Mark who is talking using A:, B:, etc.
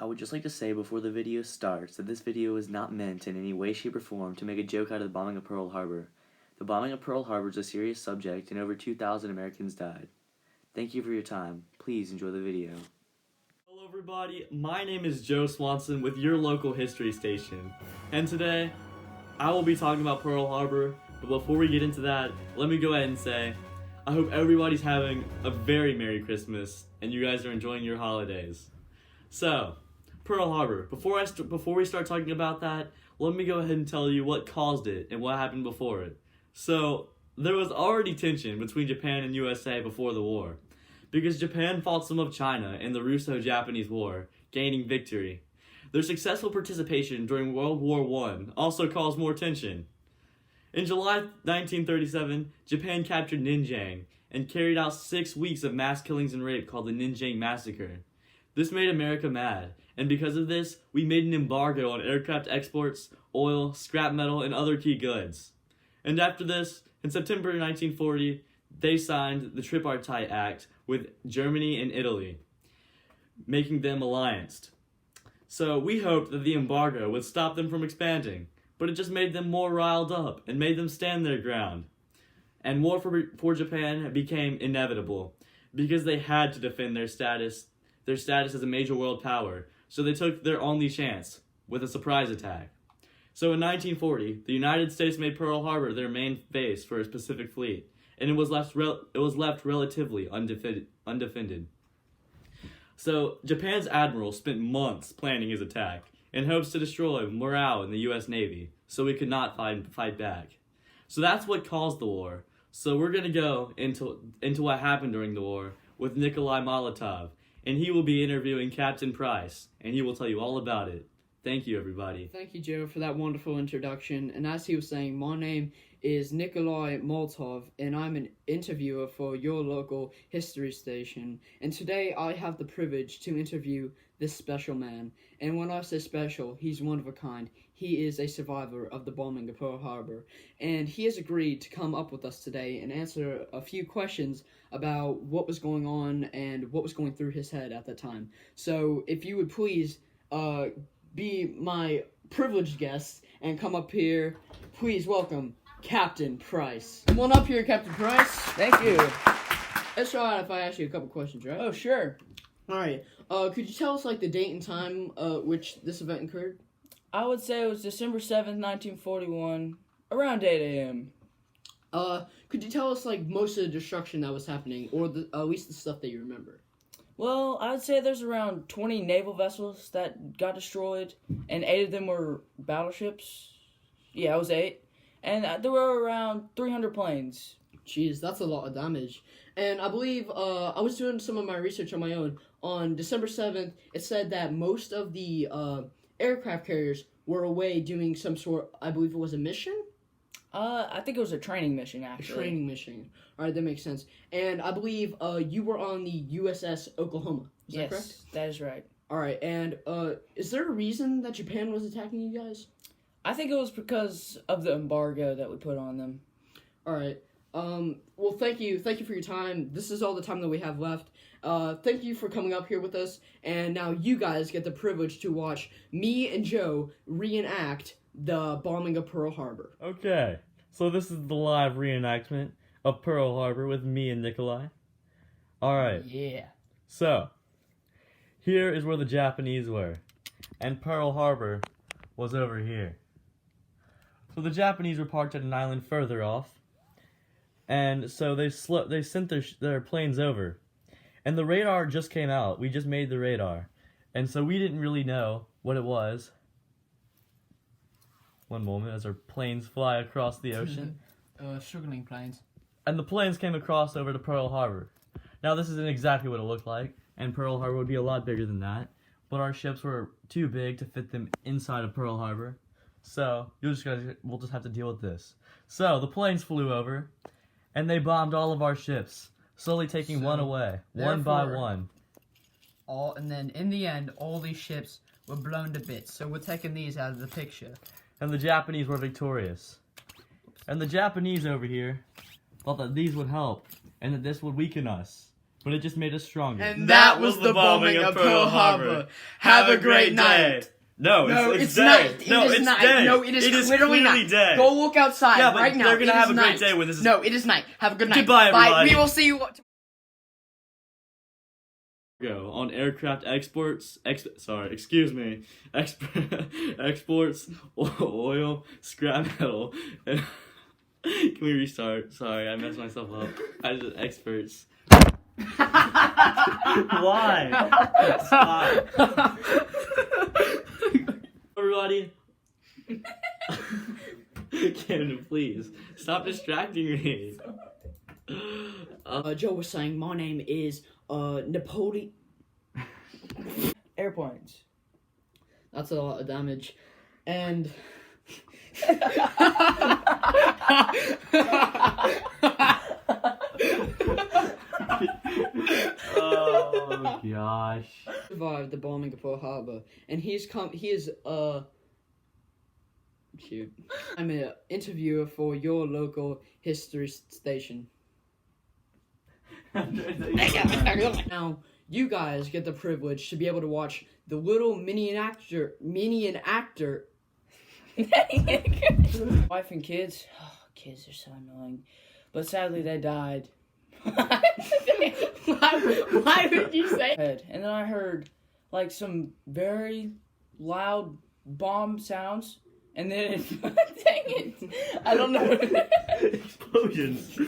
A: I would just like to say before the video starts that this video is not meant in any way, shape, or form to make a joke out of the bombing of Pearl Harbor. The bombing of Pearl Harbor is a serious subject and over 2,000 Americans died. Thank you for your time. Please enjoy the video.
B: Hello everybody, my name is Joe Swanson with your local history station. And today, I will be talking about Pearl Harbor, but before we get into that, let me go ahead and say, I hope everybody's having a very Merry Christmas and you guys are enjoying your holidays. So, Pearl Harbor, before we start talking about that, let me go ahead and tell you what caused it and what happened before it. So, there was already tension between Japan and USA before the war, because Japan fought some of China in the Russo-Japanese War, gaining victory. Their successful participation during World War I also caused more tension. In July 1937, Japan captured Ninjang and carried out 6 weeks of mass killings and rape called the Ninjang Massacre. This made America mad, and because of this, we made an embargo on aircraft exports, oil, scrap metal, and other key goods. And after this, in September 1940, they signed the Tripartite Act with Germany and Italy, making them allianced. So we hoped that the embargo would stop them from expanding, but it just made them more riled up and made them stand their ground. And war for Japan became inevitable, because they had to defend their status as a major world power, so they took their only chance, with a surprise attack. So in 1940, the United States made Pearl Harbor their main base for its Pacific Fleet, and it was left relatively undefended. So Japan's admiral spent months planning his attack, in hopes to destroy morale in the U.S. Navy, so we could not fight back. So that's what caused the war. So we're going to go into what happened during the war with Nikolai Molotov, and he will be interviewing Captain Price, and he will tell you all about it. Thank you, everybody.
C: Thank you, Joe, for that wonderful introduction. And as he was saying, my name is Nikolai Molotov, and I'm an interviewer for your local history station. And today I have the privilege to interview this special man. And when I say special, he's one of a kind. He is a survivor of the bombing of Pearl Harbor. And he has agreed to come up with us today and answer a few questions about what was going on and what was going through his head at that time. So if you would please be my privileged guest and come up here, please welcome Captain Price. Come on up here, Captain Price.
D: Thank you.
C: It's alright if I ask you a couple questions, right?
D: Oh, sure.
C: Alright. Could you tell us the date and time which this event occurred?
D: I would say it was December 7th, 1941, around 8 a.m.
C: Could you tell us most of the destruction that was happening, or at least the stuff that you remember?
D: Well, I'd say there's around 20 naval vessels that got destroyed, and 8 of them were battleships. Yeah, it was 8. And there were around 300 planes.
C: Jeez, that's a lot of damage. And I believe, I was doing some of my research on my own. On December 7th, it said that most of the aircraft carriers were away doing some sort, I believe it was a mission?
D: I think it was a training mission, actually.
C: A training mission. Alright, that makes sense. And I believe you were on the USS Oklahoma. Is that correct?
D: Yes, that is right.
C: Alright, and is there a reason that Japan was attacking you guys?
D: I think it was because of the embargo that we put on them.
C: Alright. Well, thank you for your time. This is all the time that we have left. Thank you for coming up here with us, and now you guys get the privilege to watch me and Joe reenact the bombing of Pearl Harbor.
B: Okay, so this is the live reenactment of Pearl Harbor with me and Nikolai. Alright.
D: Yeah.
B: So, here is where the Japanese were, and Pearl Harbor was over here. So the Japanese were parked at an island further off, and so they sent their planes over. And the radar just came out. We just made the radar. And so we didn't really know what it was. One moment as our planes fly across the ocean.
D: Struggling planes.
B: And the planes came across over to Pearl Harbor. Now this isn't exactly what it looked like, and Pearl Harbor would be a lot bigger than that. But our ships were too big to fit them inside of Pearl Harbor. So we'll just have to deal with this. So the planes flew over, and they bombed all of our ships, slowly taking one away, one by one.
E: And then in the end, all these ships were blown to bits. So we're taking these out of the picture.
B: And the Japanese were victorious. And the Japanese over here thought that these would help, and that this would weaken us. but it just made us stronger.
E: And that was the bombing of Pearl Harbor. Have a great night.
B: No,
E: No,
B: it's
E: it's
B: day.
E: night.
B: No,
E: It is
B: it's
E: night.
B: day.
E: No, it is
B: clearly
E: clearly night.
B: day.
E: Go look outside
B: Yeah, but
E: right now.
B: they're gonna
E: It
B: have
E: is
B: a great
E: night.
B: day when this is.
E: No, it is night. Have a good night.
B: Goodbye,
E: Bye.
B: everybody.
E: We will see you.
B: Go on aircraft exports. Exports, oil, scrap metal. Can we restart? Sorry, I messed myself up. I just experts. Why? Stop. Everybody. Camden, please stop distracting me.
C: Joe was saying my name is Napoleon.
D: Airplanes.
C: That's a lot of damage. And
B: Oh gosh.
C: survived the bombing of Pearl Harbor. And he is shoot. I'm an interviewer for your local history station. Now, you guys get the privilege to be able to watch the little minion actor.
D: Wife and kids. Oh, kids are so annoying. But sadly, they died.
C: Why would you say?
D: And then I heard like some very loud bomb sounds. And then dang it. I don't know what it is.
B: Explosions.